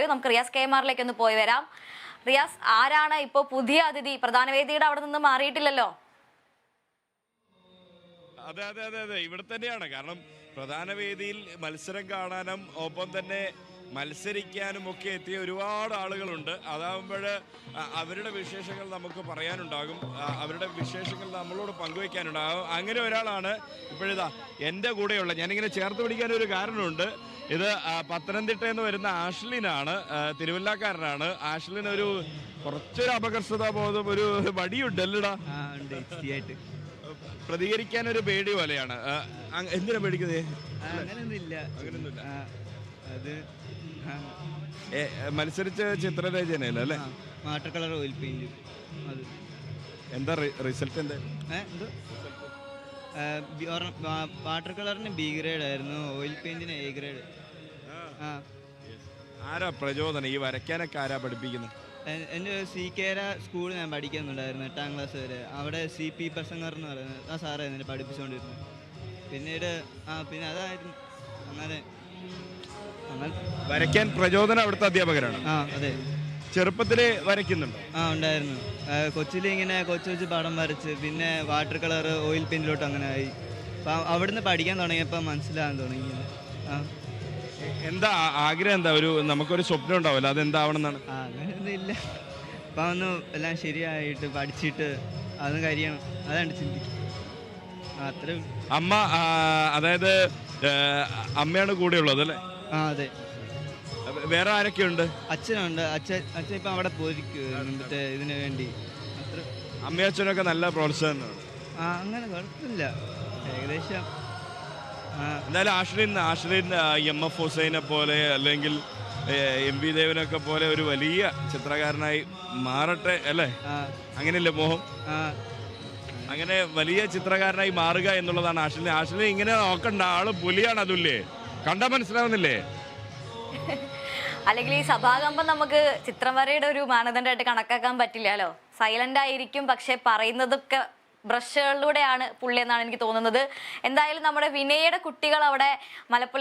നമുക്ക് റിയാസ് KMR ഒന്ന് പോയി വരാം. റിയാസ്, ആരാണ് ഇപ്പോൾ പുതിയ അതിഥി? പ്രധാന വേദിയുടെ അവിടെ നിന്ന് മാറിയിട്ടില്ലല്ലോ. അതെ അതെ അതെ അതെ ഇവിടെ തന്നെയാണ്. കാരണം പ്രധാന വേദിയിൽ മത്സരം കാണാനും ഒപ്പം തന്നെ മത്സരിക്കാനും ഒക്കെ എത്തിയ ഒരുപാട് ആളുകളുണ്ട്. അതാകുമ്പോൾ അവരുടെ വിശേഷങ്ങൾ നമുക്ക് പറയാനുണ്ടാകും, അവരുടെ വിശേഷങ്ങൾ നമ്മളോട് പങ്കുവയ്ക്കാനുണ്ടാകും. അങ്ങനെ ഒരാളാണ് ഇപ്പോഴിതാ എൻ്റെ കൂടെയുള്ള. ഞാനിങ്ങനെ ചേർത്ത് പിടിക്കാൻ ഒരു കാരണമുണ്ട്. ഇത് പത്തനംതിട്ടയിൽ നിന്ന് വരുന്ന ആഷ്ലിനാണ്, തിരുവല്ലക്കാരനാണ്. ആഷ്ലിൻ ഒരു കുറച്ചൊരു അപകർഷതാ ബോധം, ഒരു വടിയുണ്ട് അല്ലടാ, പ്രതികരിക്കാൻ ഒരു പേടി പോലെയാണ്. എന്തിനാ പേടിക്കുന്നത്? അങ്ങനെയൊന്നുമില്ല. അത് മത്സരിച്ച ചിത്രരചനയല്ല അല്ലേ? Water colour oil paint. അത് എന്താ റിസൾട്ട്? എന്താ വാട്ടർ കളറിന് B ഗ്രേഡ് ആയിരുന്നു, ഓയിൽ പെയിന്റിന് A ഗ്രേഡ്. ആരാ പ്രചോദനം? ഈ വരയ്ക്കാനൊക്കെ ആരാ പഠിപ്പിക്കുന്നത്? എൻ്റെ CKര സ്കൂളിൽ ഞാൻ പഠിക്കുന്നുണ്ടായിരുന്നു 8ാം ക്ലാസ് വരെ. അവിടെ CP പ്രസംഗർ എന്ന് പറയുന്നത് ആ സാറായിരുന്നു എന്നെ പഠിപ്പിച്ചുകൊണ്ടിരുന്നത്. പിന്നീട് പിന്നെ അതായിരുന്നു അങ്ങനെ വരയ്ക്കാൻ പ്രചോദനം അവിടുത്തെ അധ്യാപകരാണ്. അതെ. ചെറുപ്പത്തില് വരയ്ക്കുന്നുണ്ടോ? ഉണ്ടായിരുന്നു. കൊച്ചിയിൽ ഇങ്ങനെ കൊച്ചു പടം വരച്ച് പിന്നെ വാട്ടർ കളർ ഓയിൽ പെയിന്റിലോട്ട് അങ്ങനെ ആയി. അപ്പം അവിടുന്ന് പഠിക്കാൻ തുടങ്ങിയപ്പോൾ മനസ്സിലാകാൻ തുടങ്ങി. എന്താ ആഗ്രഹം? എന്താ നമുക്കൊരു സ്വപ്നം ഉണ്ടാവില്ല, അതെന്താവണം എന്നാണ്? അങ്ങനെയൊന്നും ഇല്ല. അപ്പം ഒന്ന് എല്ലാം ശരിയായിട്ട് പഠിച്ചിട്ട് അതൊന്നും കഴിയണം, അതാണ് ചിന്തിക്കും. അത്ര അമ്മ, അതായത് അമ്മയാണ് കൂടെ ഉള്ളത് അല്ലേ? അതെ. വേറെ ആരൊക്കെയുണ്ട്? അച്ഛനുണ്ട്. അച്ഛൻ ഇപ്പം അവിടെ പോയിരിക്കും ഇതിന് വേണ്ടി. അത്ര അമ്മയച്ഛനൊക്കെ നല്ല പ്രോത്സാഹനമാണ്. അങ്ങനെ കുഴപ്പമില്ല, ഏകദേശം. എന്തായാലും ആഷ്ലിൻ MF ഹുസൈനെ പോലെ അല്ലെങ്കിൽ MV ദേവനൊക്കെ പോലെ ഒരു വലിയ ചിത്രകാരനായി മാറട്ടെ അല്ലേ? അങ്ങനെയല്ലേ മോഹം? അങ്ങനെ വലിയ ചിത്രകാരനായി മാറുക എന്നുള്ളതാണ് ആഷ്ലിൻ ഇങ്ങനെ നോക്കണ്ട. ആള് പുലിയാണ്, അതുല്ലേ കണ്ടാ മനസ്സിലാവുന്നില്ലേ? അല്ലെങ്കിൽ ഈ സഭാകമ്പം നമുക്ക് ചിത്രം വരയുടെ ഒരു മാനദണ്ഡമായിട്ട് കണക്കാക്കാൻ പറ്റില്ലല്ലോ. സൈലന്റ് ആയിരിക്കും, പക്ഷെ പറയുന്നതൊക്കെ ബ്രഷുകളിലൂടെയാണ് പുള്ളി എന്നാണ് എനിക്ക് തോന്നുന്നത്. എന്തായാലും നമ്മുടെ വിനയുടെ കുട്ടികൾ അവിടെ മലപ്പുഴ